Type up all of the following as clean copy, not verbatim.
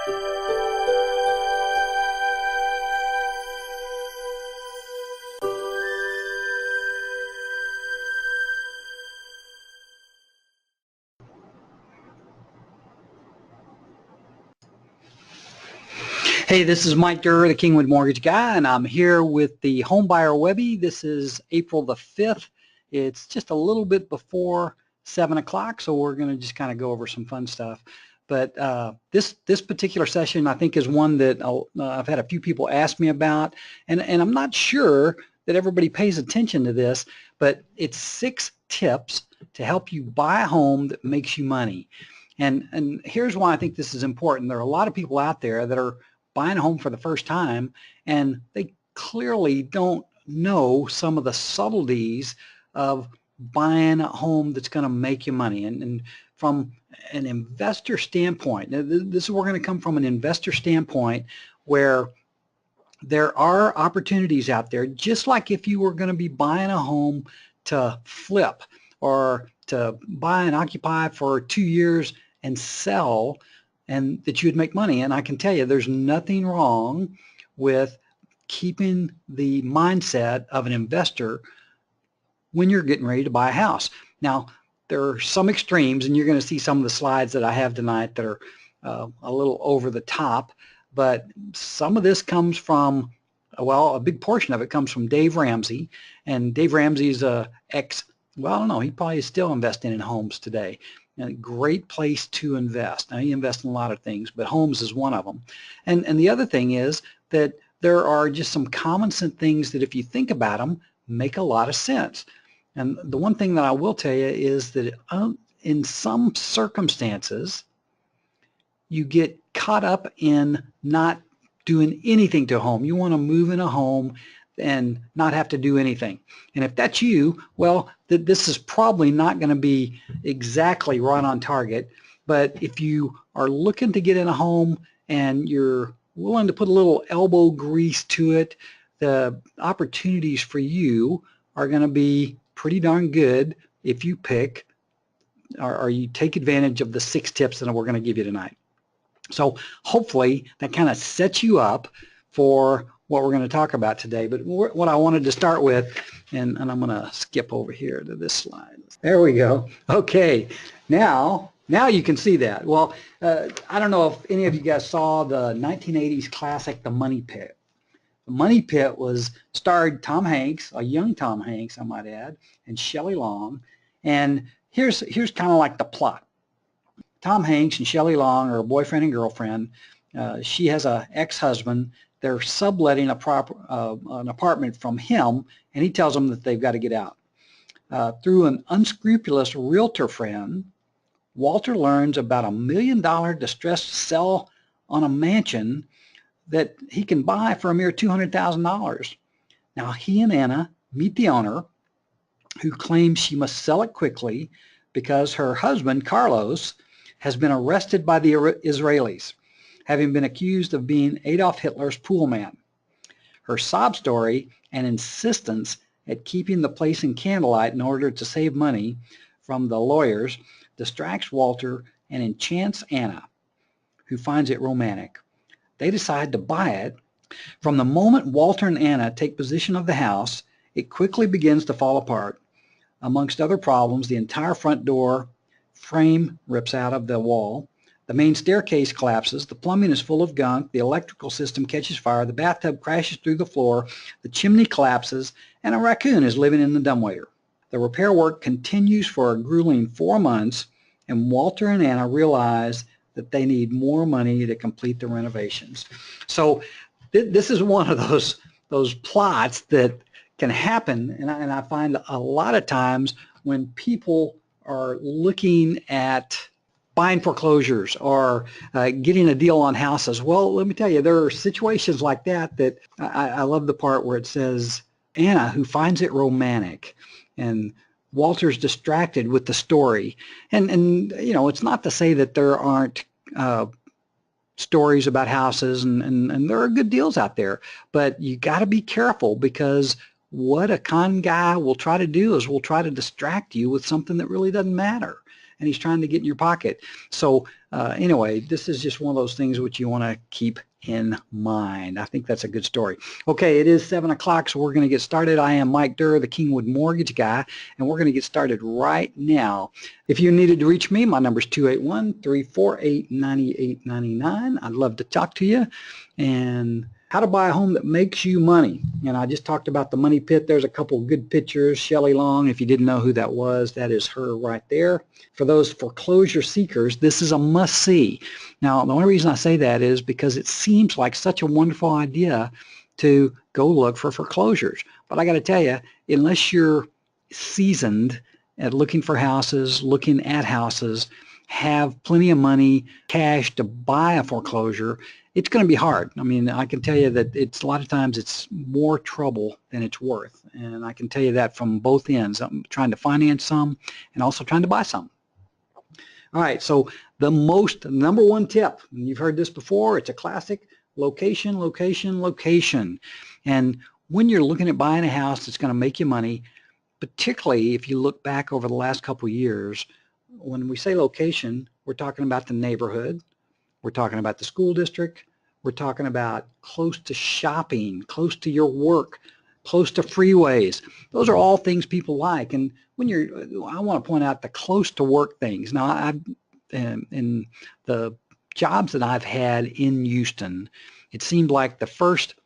Hey, this is Mike Durr, the Kingwood Mortgage Guy, and I'm here with the Homebuyer Webby. This is April the 5th. It's just a little bit before 7 o'clock, so we're going to just kind of go over some fun stuff. But this particular session, I think, is one that I've had a few people ask me about, and I'm not sure that everybody pays attention to this, but it's 6 tips to help you buy a home that makes you money. And here's why I think this is important. There are a lot of people out there that are buying a home for the first time, and they clearly don't know some of the subtleties of buying a home that's going to make you money. And from an investor standpoint, this is where we're going to come from an investor standpoint, where there are opportunities out there, just like if you were going to be buying a home to flip or to buy and occupy for 2 years and sell, and that you would make money. And I can tell you there's nothing wrong with keeping the mindset of an investor when you're getting ready to buy a house. Now, there are some extremes, and you're going to see some of the slides that I have tonight that are a little over the top, but some of this comes from, well, a big portion of it comes from Dave Ramsey. And Dave Ramsey's well, I don't know, he probably is still investing in homes today. A great place to invest. Now, he invests in a lot of things, but homes is one of them. And the other thing is that there are just some common sense things that, if you think about them, make a lot of sense. And the one thing that I will tell you is that in some circumstances, you get caught up in not doing anything to a home. You want to move in a home and not have to do anything. And if that's you, well, this is probably not going to be exactly right on target. But if you are looking to get in a home and you're willing to put a little elbow grease to it, the opportunities for you are going to be pretty darn good if you pick or you take advantage of the 6 tips that we're going to give you tonight. So hopefully that kind of sets you up for what we're going to talk about today. But what I wanted to start with, and I'm going to skip over here to this slide. There we go. Okay, now you can see that. Well, I don't know if any of you guys saw the 1980s classic, The Money Pit. The Money Pit starred Tom Hanks, a young Tom Hanks, I might add, and Shelly Long. And here's kind of like the plot. Tom Hanks and Shelly Long are a boyfriend and girlfriend. She has an ex-husband. They're subletting an apartment from him, and he tells them that they've got to get out. Through an unscrupulous realtor friend, Walter learns about $1 million distressed sell on a mansion that he can buy for a mere $200,000. Now, he and Anna meet the owner, who claims she must sell it quickly because her husband, Carlos, has been arrested by the Israelis, having been accused of being Adolf Hitler's pool man. Her sob story and insistence at keeping the place in candlelight in order to save money from the lawyers distracts Walter and enchants Anna, who finds it romantic. They decide to buy it. From the moment Walter and Anna take possession of the house, it quickly begins to fall apart. Amongst other problems, the entire front door frame rips out of the wall. The main staircase collapses, the plumbing is full of gunk, the electrical system catches fire, the bathtub crashes through the floor, the chimney collapses, and a raccoon is living in the dumbwaiter. The repair work continues for a grueling 4 months, and Walter and Anna realize that they need more money to complete the renovations. So this is one of those plots that can happen, and I find a lot of times when people are looking at buying foreclosures or getting a deal on houses. Well, let me tell you, there are situations like that I love the part where it says Anna, who finds it romantic, and Walter's distracted with the story. And you know, it's not to say that there aren't stories about houses, and there are good deals out there, but you got to be careful, because what a con guy will try to do is will try to distract you with something that really doesn't matter. and he's trying to get in your pocket. So anyway, this is just one of those things which you want to keep in mind. I think that's a good story. Okay, it is 7 o'clock, so we're going to get started. I am Mike Durr, the Kingwood Mortgage Guy, and we're going to get started right now. If you needed to reach me, my number is 281-348-9899. I'd love to talk to you. And how to buy a home that makes you money. And I just talked about the money pit. There's a couple good pictures. Shelly Long, if you didn't know who that was, that is her right there. For those foreclosure seekers, this is a must-see. Now, the only reason I say that is because it seems like such a wonderful idea to go look for foreclosures. But I got to tell you, unless you're seasoned at looking for houses, looking at houses, have plenty of money, cash to buy a foreclosure, it's going to be hard. I mean, I can tell you that it's a lot of times it's more trouble than it's worth. And I can tell you that from both ends. I'm trying to finance some and also trying to buy some. All right, so the number one tip, and you've heard this before, it's a classic: location, location, location. And when you're looking at buying a house that's going to make you money, particularly if you look back over the last couple of years, when we say location, we're talking about the neighborhood. We're talking about the school district. We're talking about close to shopping, close to your work, close to freeways. Those are all things people like. And when I want to point out the close to work things. Now, in the jobs that I've had in Houston, it seemed like the first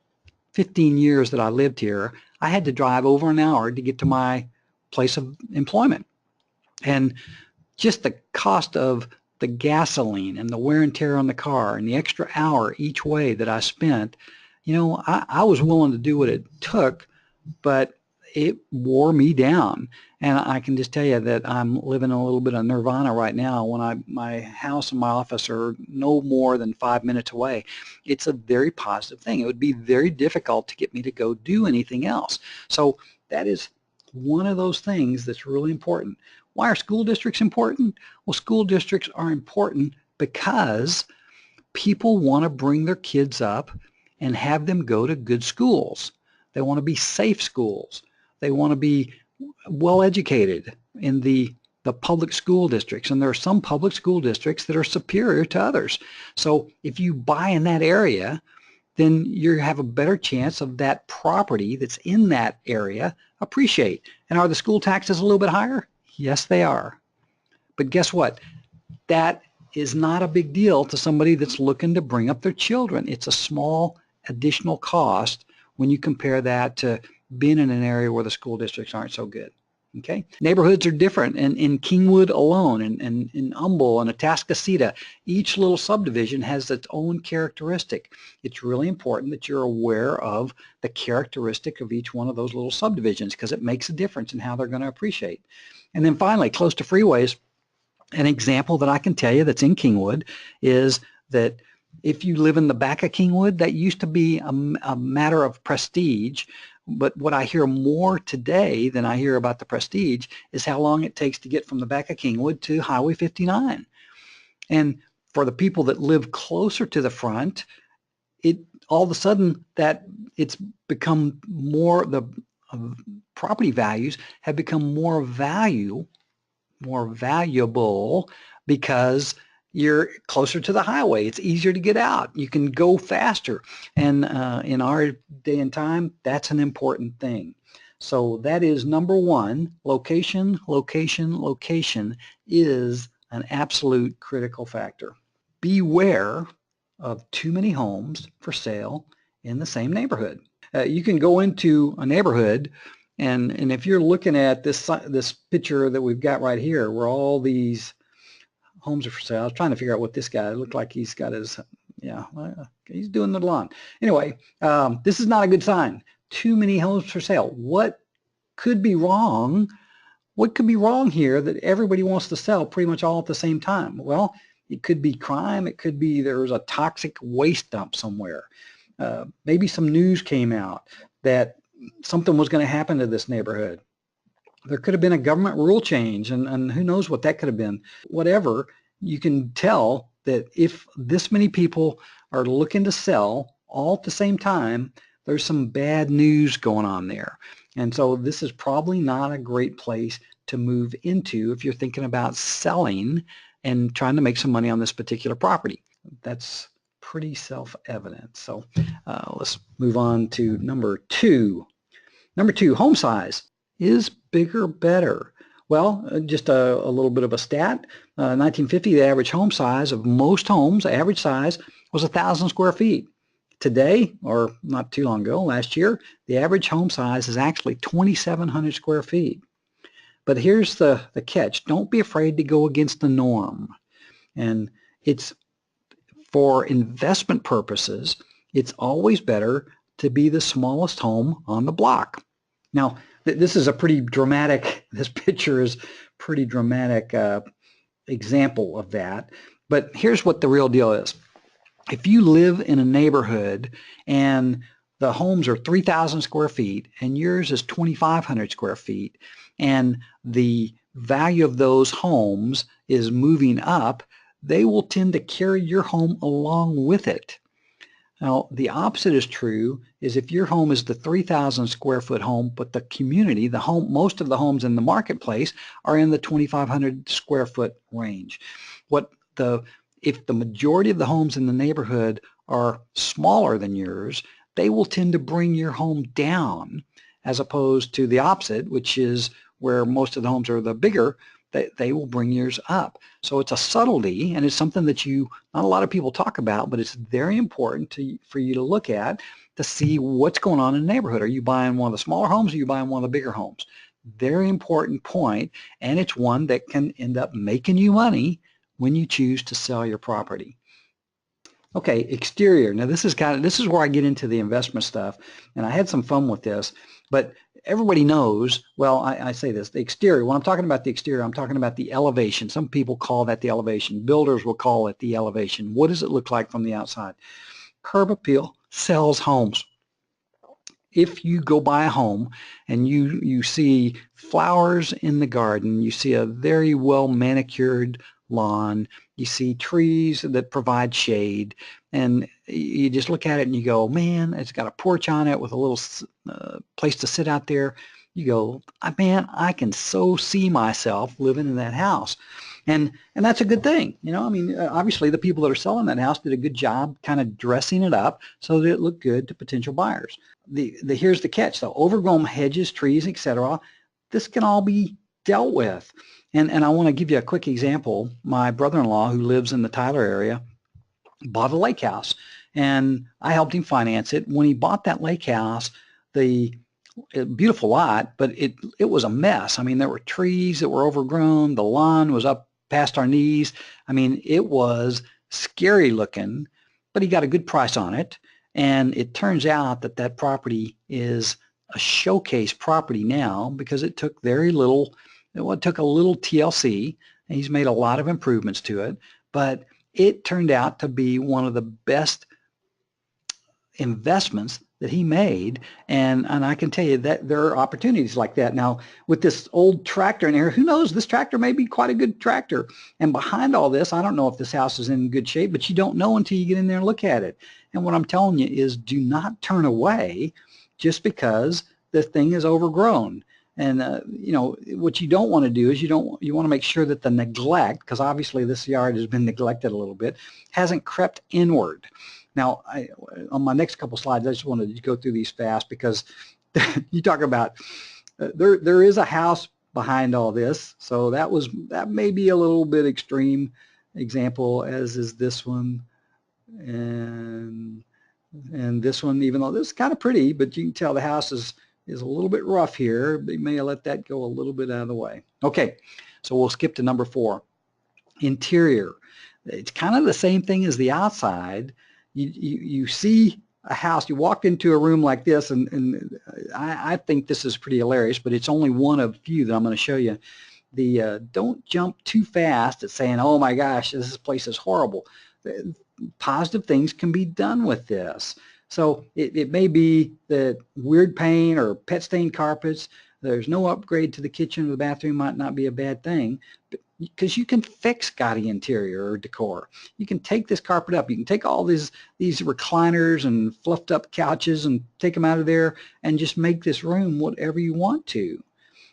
15 years that I lived here, I had to drive over an hour to get to my place of employment. And just the cost of the gasoline and the wear and tear on the car and the extra hour each way that I spent, you know, I was willing to do what it took, but it wore me down. And I can just tell you that I'm living a little bit of nirvana right now when my house and my office are no more than 5 minutes away. It's a very positive thing. It would be very difficult to get me to go do anything else. So that is one of those things that's really important. Why are school districts important? Well, school districts are important because people want to bring their kids up and have them go to good schools. They want to be safe schools. They want to be well educated in the public school districts. And there are some public school districts that are superior to others. So if you buy in that area, then you have a better chance of that property that's in that area appreciate. And are the school taxes a little bit higher? Yes, they are. But guess what? That is not a big deal to somebody that's looking to bring up their children. It's a small additional cost when you compare that to being in an area where the school districts aren't so good. Okay? Neighborhoods are different. And in Kingwood alone, and in Humble and Atascocita, each little subdivision has its own characteristic. It's really important that you're aware of the characteristic of each one of those little subdivisions because it makes a difference in how they're going to appreciate. And then finally, close to freeways, an example that I can tell you that's in Kingwood is that if you live in the back of Kingwood, that used to be a matter of prestige. But what I hear more today than I hear about the prestige is how long it takes to get from the back of Kingwood to Highway 59. And for the people that live closer to the front, all of a sudden that it's become more, the property values have become more valuable because you're closer to the highway. It's easier to get out. You can go faster. And in our day and time, that's an important thing. So that is number one. Location, location, location is an absolute critical factor. Beware of too many homes for sale in the same neighborhood. You can go into a neighborhood and if you're looking at this picture that we've got right here where all these homes are for sale. I was trying to figure out what this guy looked like. He's got his, he's doing the lawn. Anyway, this is not a good sign. Too many homes for sale. What could be wrong? What could be wrong here that everybody wants to sell pretty much all at the same time? Well, it could be crime. It could be there's a toxic waste dump somewhere. Maybe some news came out that something was going to happen to this neighborhood. There could have been a government rule change, and who knows what that could have been. Whatever, you can tell that if this many people are looking to sell all at the same time, there's some bad news going on there. And so this is probably not a great place to move into if you're thinking about selling and trying to make some money on this particular property. That's pretty self-evident. So let's move on to number two. Number two, home size. Is bigger better? Well, just a little bit of a stat. 1950, the average home size of most homes, average size, was 1,000 square feet. Today, or not too long ago, last year, the average home size is actually 2,700 square feet. But here's the catch. Don't be afraid to go against the norm. And it's for investment purposes, it's always better to be the smallest home on the block. Now, this is a pretty dramatic, this picture is pretty dramatic example of that. But here's what the real deal is. If you live in a neighborhood and the homes are 3,000 square feet and yours is 2,500 square feet, and the value of those homes is moving up, they will tend to carry your home along with it. Now, the opposite is true, is if your home is the 3,000 square foot home, but the community, the home, most of the homes in the marketplace are in the 2,500 square foot range. If the majority of the homes in the neighborhood are smaller than yours, they will tend to bring your home down, as opposed to the opposite, which is where most of the homes are the bigger, they will bring yours up. So it's a subtlety, and it's something that not a lot of people talk about, but it's very important for you to look at to see what's going on in the neighborhood. Are you buying one of the smaller homes, or are you buying one of the bigger homes? Very important point, and it's one that can end up making you money when you choose to sell your property. Okay, exterior. Now this is where I get into the investment stuff, and I had some fun with this, but everybody knows, well, I say this, the exterior, when I'm talking about the exterior, I'm talking about the elevation. Some people call that the elevation. Builders will call it the elevation. What does it look like from the outside? Curb appeal sells homes. If you go buy a home and you see flowers in the garden, you see a very well manicured lawn, you see trees that provide shade, and you just look at it and you go, man, it's got a porch on it with a little place to sit out there. You go, man, I can so see myself living in that house. And that's a good thing. You know, I mean, obviously the people that are selling that house did a good job kind of dressing it up so that it looked good to potential buyers. Here's the catch though, overgrown hedges, trees, etc. This can all be dealt with. And I want to give you a quick example. My brother-in-law, who lives in the Tyler area, bought a lake house, and I helped him finance it. When he bought that lake house, the beautiful lot, but it was a mess. I mean, there were trees that were overgrown. The lawn was up past our knees. I mean, it was scary looking, but he got a good price on it. And it turns out that that property is a showcase property now because it took very little. It took a little TLC, and he's made a lot of improvements to it, but it turned out to be one of the best investments that he made, and I can tell you that there are opportunities like that. Now, with this old tractor in here, who knows, this tractor may be quite a good tractor, and behind all this, I don't know if this house is in good shape, but you don't know until you get in there and look at it. And what I'm telling you is do not turn away just because the thing is overgrown. And you know, what you don't want to do is you want to make sure that the neglect, because obviously this yard has been neglected a little bit, hasn't crept inward. Now, on my next couple slides, I just wanted to go through these fast because you talk about there is a house behind all this, so that may be a little bit extreme example, as is this one and this one. Even though this is kind of pretty, but you can tell the house is a little bit rough here. They may let that go a little bit out of the way. Okay, so we'll skip to number 4. Interior. It's kind of the same thing as the outside. You see a house, you walk into a room like this, and I think this is pretty hilarious, but it's only one of a few that I'm going to show you. Don't jump too fast at saying, oh my gosh, this place is horrible. Positive things can be done with this. So it may be that weird paint or pet stained carpets, there's no upgrade to the kitchen or the bathroom, might not be a bad thing, because you can fix gaudy interior or decor. You can take this carpet up, you can take all these recliners and fluffed up couches and take them out of there and just make this room whatever you want to.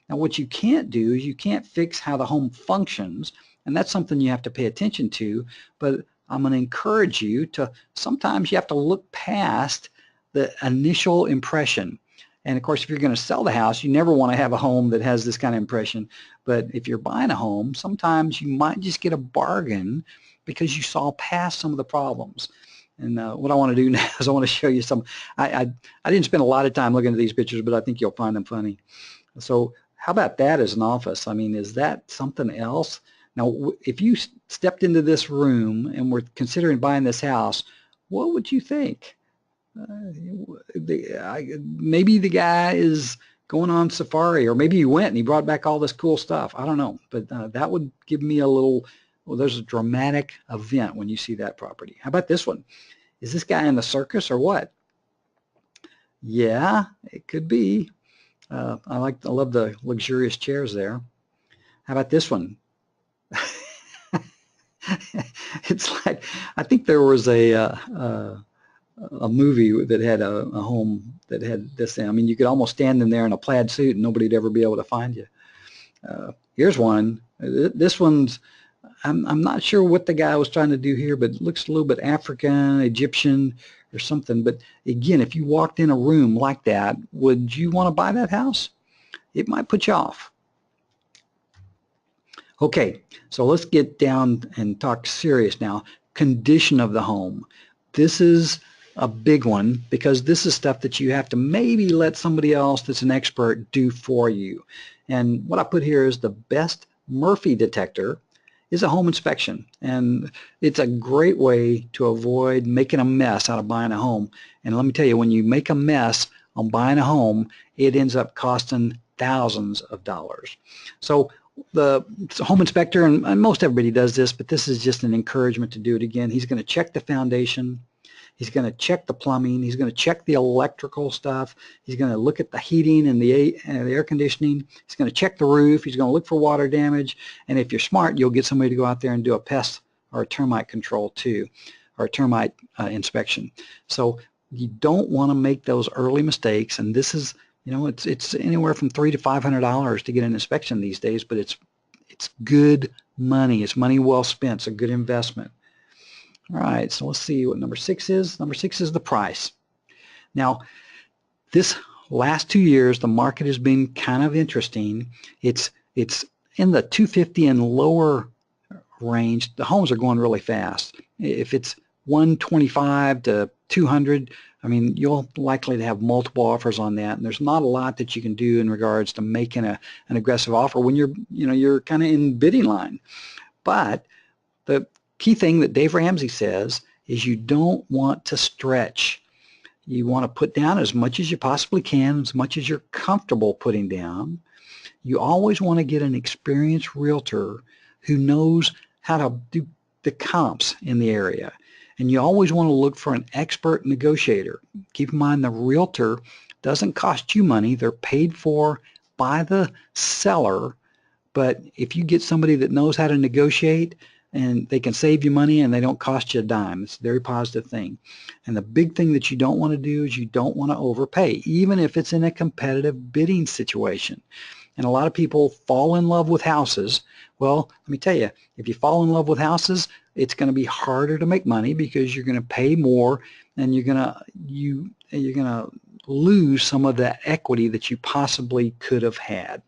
Now, what you can't do is you can't fix how the home functions, and that's something you have to pay attention to, but I'm going to encourage you to, sometimes you have to look past the initial impression. And of course, if you're going to sell the house, you never want to have a home that has this kind of impression. But if you're buying a home, sometimes you might just get a bargain because you saw past some of the problems. And what I want to do now is I want to show you some. I didn't spend a lot of time looking at these pictures, but I think you'll find them funny. So how about that as an office? I mean, is that something else? Now, if you stepped into this room and were considering buying this house, what would you think? Maybe the guy is going on safari, or maybe he went and he brought back all this cool stuff. I don't know, but that would give me a little, well, there's a dramatic event when you see that property. How about this one? Is this guy in the circus or what? Yeah, it could be. I love the luxurious chairs there. How about this one? It's like, I think there was a movie that had a home that had this thing. I mean, you could almost stand in there in a plaid suit and nobody'd ever be able to find you. Here's one. This one's, I'm not sure what the guy was trying to do here, but it looks a little bit African, Egyptian, or something. But again, if you walked in a room like that, would you want to buy that house? It might put you off. Okay, so let's get down and talk serious now. Condition of the home. This is a big one because this is stuff that you have to maybe let somebody else that's an expert do for you. And what I put here is the best Murphy detector is a home inspection. And it's a great way to avoid making a mess out of buying a home. And let me tell you, when you make a mess on buying a home, it ends up costing thousands of dollars. So the home inspector, and most everybody does this, but this is just an encouragement to do it again. He's going to check the foundation. He's going to check the plumbing. He's going to check the electrical stuff. He's going to look at the heating and the air conditioning. He's going to check the roof. He's going to look for water damage. And if you're smart, you'll get somebody to go out there and do a pest or a termite control too, or a termite inspection. So you don't want to make those early mistakes. And this is, you know, it's anywhere from $300 to $500 to get an inspection these days, but it's good money. It's money well spent. It's a good investment. All right, so let's see what number 6 is. Number 6 is the price. Now, this last 2 years, the market has been kind of interesting. It's in the 250 and lower range. The homes are going really fast. If it's 125 to 200, I mean, you'll likely to have multiple offers on that, and there's not a lot that you can do in regards to making an aggressive offer when you're kind of in bidding line. But the key thing that Dave Ramsey says is you don't want to stretch. You want to put down as much as you possibly can, as much as you're comfortable putting down. You always want to get an experienced realtor who knows how to do the comps in the area. And you always want to look for an expert negotiator. Keep in mind the realtor doesn't cost you money. They're paid for by the seller. But if you get somebody that knows how to negotiate, and they can save you money and they don't cost you a dime. It's a very positive thing. And the big thing that you don't want to do is you don't want to overpay, even if it's in a competitive bidding situation. And a lot of people fall in love with houses. Well, let me tell you, if you fall in love with houses, it's going to be harder to make money because you're going to pay more and you're going to lose some of that equity that you possibly could have had.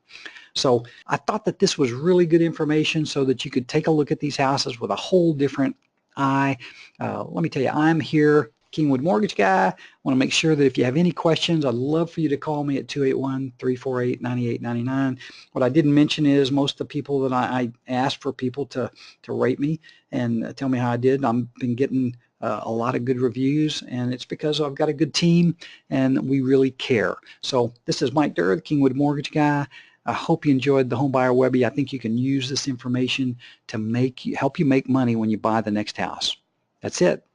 So I thought that this was really good information so that you could take a look at these houses with a whole different eye. Let me tell you, I'm here, Kingwood Mortgage Guy. I want to make sure that if you have any questions, I'd love for you to call me at 281-348-9899. What I didn't mention is most of the people that I asked for people to rate me and tell me how I did. I've been getting a lot of good reviews, and it's because I've got a good team and we really care. So this is Mike Durr, the Kingwood Mortgage Guy. I hope you enjoyed the Homebuyer Webby. I think you can use this information to help you make money when you buy the next house. That's it.